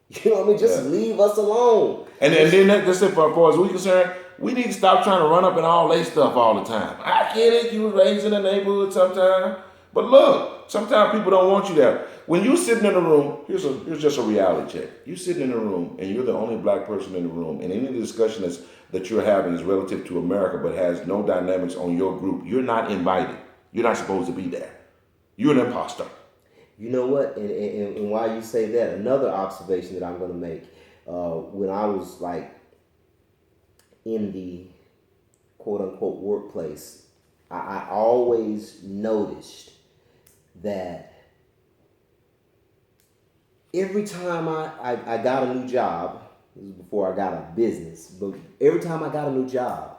You know what I mean? Just leave us alone. And then that's it for as we're concerned. We need to stop trying to run up in all that stuff all the time. I get it. You were raised in the neighborhood sometime. But look, sometimes people don't want you there. When you're sitting in a room, here's just a reality check. You're sitting in a room and you're the only black person in the room, and any discussion that you're having is relative to America but has no dynamics on your group. You're not invited. You're not supposed to be there. You're an imposter. You know what? And while you say that, another observation that I'm going to make, when I was like in the quote unquote workplace, I always noticed that every time I got a new job, this was before I got a business, but every time I got a new job,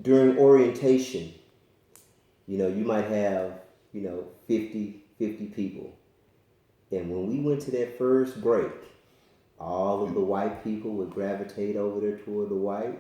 during orientation, you might have, 50 people. And when we went to that first break, all of the white people would gravitate over there toward the white.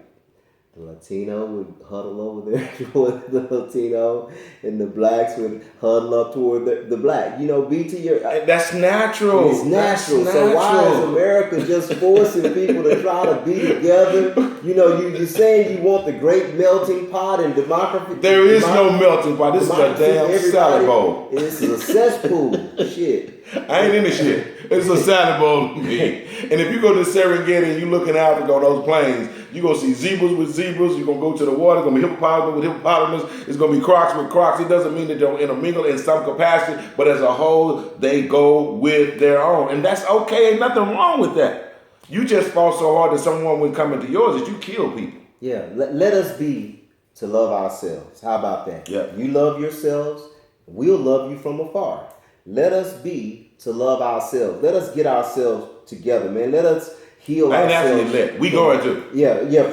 The Latino would huddle over there toward the Latino, and the blacks would huddle up toward the black. You know, That's natural. It's natural. That's So why is natural. America just forcing people to try to be together? You know, you're saying you want the great melting pot and democracy. There is no melting pot. This is a damn salad bowl. This is a cesspool. Shit. I ain't in the shit. It's a salad bowl to me. And if you go to Serengeti and you look in Africa on those plains, you're going to see zebras with zebras. You're going to go to the water. It's going to be hippopotamus with hippopotamus. It's going to be crocs with crocs. It doesn't mean that they'll intermingle in some capacity, but as a whole, they go with their own. And that's okay. Ain't nothing wrong with that. You just fought so hard that someone would come into yours that you kill people. Yeah, let us be to love ourselves. How about that? Yeah. You love yourselves, we'll love you from afar. Let us be to love ourselves. Let us get ourselves together, man. Let us heal I ain't ourselves. asking you let. We going to. Yeah.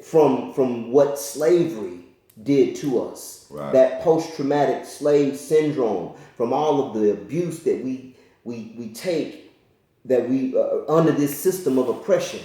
From what slavery did to us. Right. That post-traumatic slave syndrome, from all of the abuse that we take, that we under this system of oppression.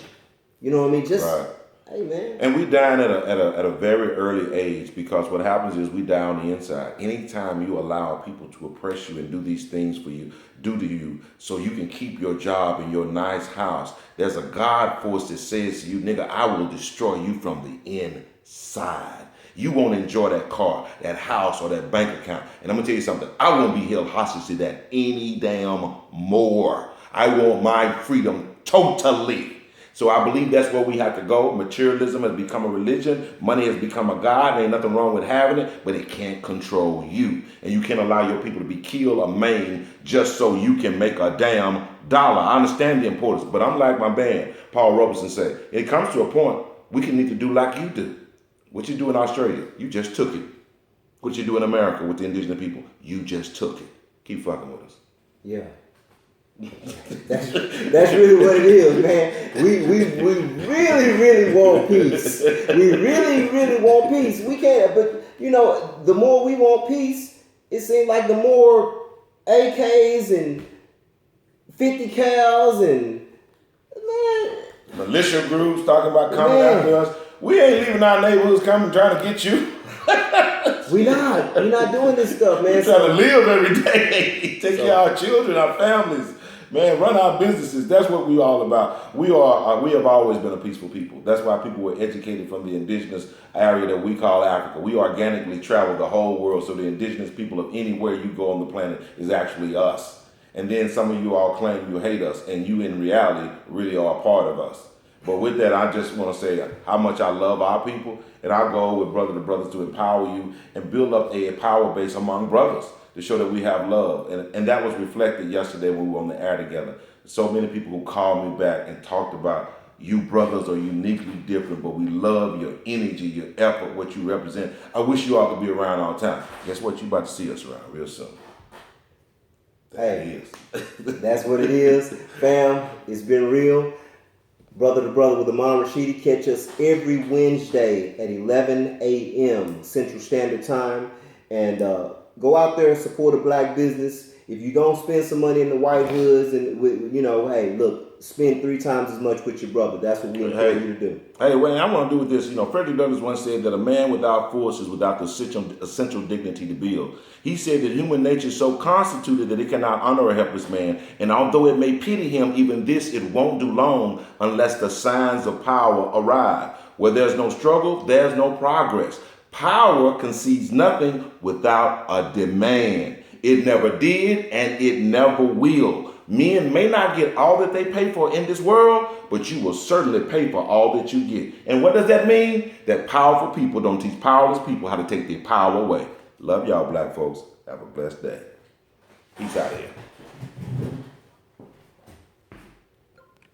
You know what I mean? Just right. Hey, man. And we dying at a very early age, because what happens is we die on the inside. Anytime you allow people to oppress you and do these things for you, do to you, so you can keep your job and your nice house, there's a God force that says to you, nigga, I will destroy you from the inside. You won't enjoy that car, that house, or that bank account. And I'm gonna tell you something, I won't be held hostage to that any damn more. I want my freedom totally. So I believe that's where we have to go. Materialism has become a religion. Money has become a god. There ain't nothing wrong with having it, but it can't control you. And you can't allow your people to be killed or maimed just so you can make a damn dollar. I understand the importance, but I'm like my man, Paul Robeson said, it comes to a point we can need to do like you do. What you do in Australia, you just took it. What you do in America with the indigenous people, you just took it. Keep fucking with us. Yeah. That's really what it is, man. We really want peace. We really want peace. We can't, but you know, the more we want peace, it seems like the more AKs and 50 cals and man, militia groups talking about coming after us. We ain't leaving our neighborhoods coming trying to get you. We're not doing this stuff, man. We're trying to live every day. Take care of our children, our families. Man, run our businesses. That's what we're all about. We have always been a peaceful people. That's why people were educated from the indigenous area that we call Africa. We organically traveled the whole world, so the indigenous people of anywhere you go on the planet is actually us. And then some of you all claim you hate us, and you in reality really are a part of us. But with that, I just want to say how much I love our people, and our goal with Brother to Brothers to empower you and build up a power base among brothers to show that we have love. And that was reflected yesterday when we were on the air together. So many people who called me back and talked about you brothers are uniquely different, but we love your energy, your effort, what you represent. I wish you all could be around all the time. Guess what? You about to see us around real soon. Hey, that's what it is. Fam, it's been real. Brother to Brother with Amon Rashidi. Catch us every Wednesday at 11 a.m. Central Standard Time. And go out there and support a black business. If you don't spend some money in the white hoods, and you know, hey, look, spend 3 times as much with your brother. That's what we encourage you to do. Hey, Wayne, I want to do with this. You know, Frederick Douglass once said that a man without force is without the essential dignity to build. He said that human nature is so constituted that it cannot honor a helpless man, and although it may pity him, even this it won't do long unless the signs of power arrive. Where there's no struggle, there's no progress. Power concedes nothing without a demand. It never did, and it never will. Men may not get all that they pay for in this world, but you will certainly pay for all that you get. And what does that mean? That powerful people don't teach powerless people how to take their power away. Love y'all, black folks. Have a blessed day. Peace out here.